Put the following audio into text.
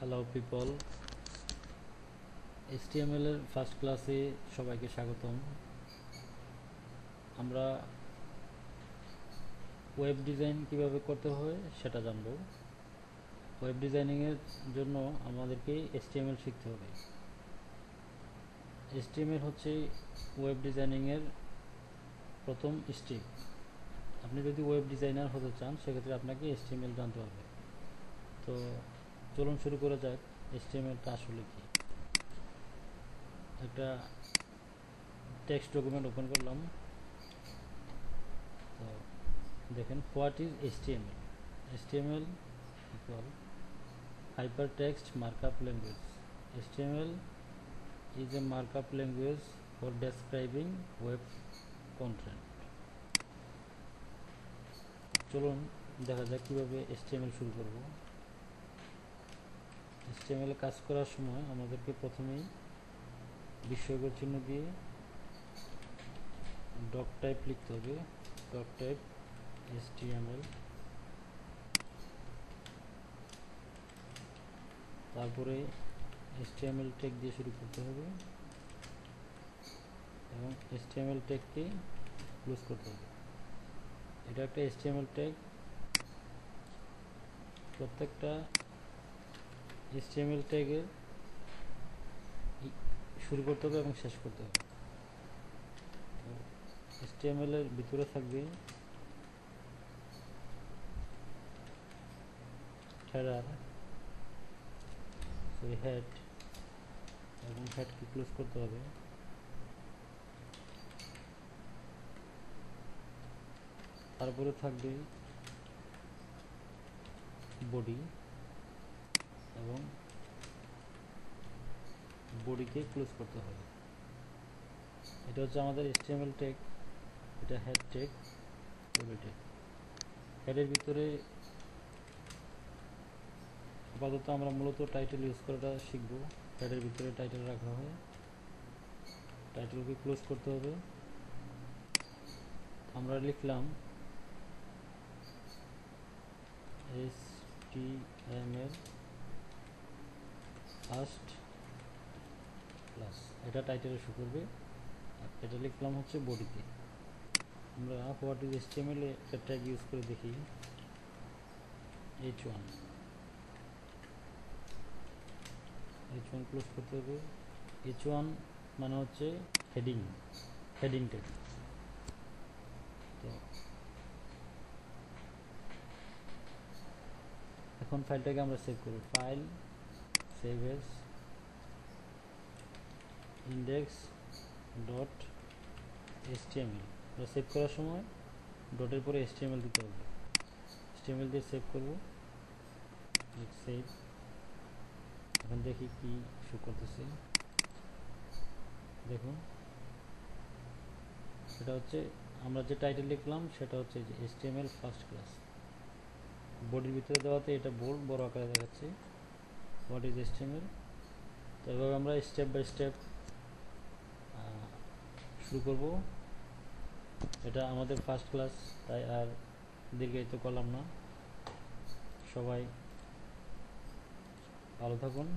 Hello people, HTML এর first ক্লাসে সবাইকে স্বাগতম। আমরা ওয়েব ডিজাইন কিভাবে করতে হয় সেটা জানব। ওয়েব ডিজাইনিংয়ের জন্য আমাদেরকে HTML শিখতে হবে। HTML হচ্ছে ওয়েব ডিজাইনিংয়ের প্রথম স্টেপ। আপনি যদি ওয়েব ডিজাইনার হতে চান সেক্ষেত্রে আপনাকে HTML জানতে হবে। তো চলুন শুরু করা যাক। HTMLটা আসলে কি। একটা টেক্সট ডকুমেন্ট ওপেন করলাম। তো দেখেন, what is HTML? HTML equal hypertext markup language. HTML is a markup language for describing web content. চলুন দেখা যাক কিভাবে HTML শুরু করব। HTML এ কাজ করার সময় আমাদেরকে প্রথমেই বিস্ময়কর চিহ্ন দিয়ে ডক টাইপ লিখতে হবে। ডক টাইপ HTML, তারপরে HTML ট্যাগ দিয়ে শুরু করতে হবে এবং HTML ট্যাগকে ক্লোজ করতে হবে। এটা একটা HTML ট্যাগ। প্রত্যেকটা HTML ট্যাগের শুরু করতে হবে এবং শেষ করতে হবে। HTML এর ভিতরে থাকবে হেডার, হেড, এবং হেডকে ক্লোজ করতে হবে। তারপরে থাকবে বডি এবং বডিকে ক্লোজ করতে হবে। এটা হচ্ছে আমাদের HTML ট্যাগ। এটা হেড ট্যাগ, বডি ট্যাগ। হেডের ভিতরে আপাতত আমরা মূলত টাইটেল ইউজ করাটা শিখব। হেডের ভিতরে টাইটেল রাখা হয়, টাইটেলকে ক্লোজ করতে হবে। আমরা লিখলাম HTML ফার্স্ট ক্লাস, এটা টাইটেলে শো করবে। এটা লিখলাম হচ্ছে বডিতে। আমরা হোয়াট ইজ HTML একটা ট্যাগ ইউজ করে দেখি। H1 ক্লোজ করতে হবে। H1 মানে হচ্ছে হেডিং ট্যাগ। তো এখন ফাইলটাকে আমরা সেভ করব। File, save age, index.html। আমরা সেভ করার সময় ডটের পরে HTML দিতে হবে। HTML দিয়ে সেভ করব। সেভ। এখন দেখি কি শো করতেছে। দেখুন, এটা হচ্ছে আমরা যে টাইটেল লিখলাম সেটা হচ্ছে যে HTML ফার্স্ট ক্লাস। বডির ভিতরে দেওয়াতে এটা বোল্ড বড় আকারে দেখাচ্ছে হোয়াট ইজ HTML। তো এভাবে আমরা স্টেপ বাই স্টেপ শুরু করব। এটা আমাদের ফার্স্ট ক্লাস, তাই আর দীর্ঘায়িত করলাম না। সবাই ভালো থাকুন।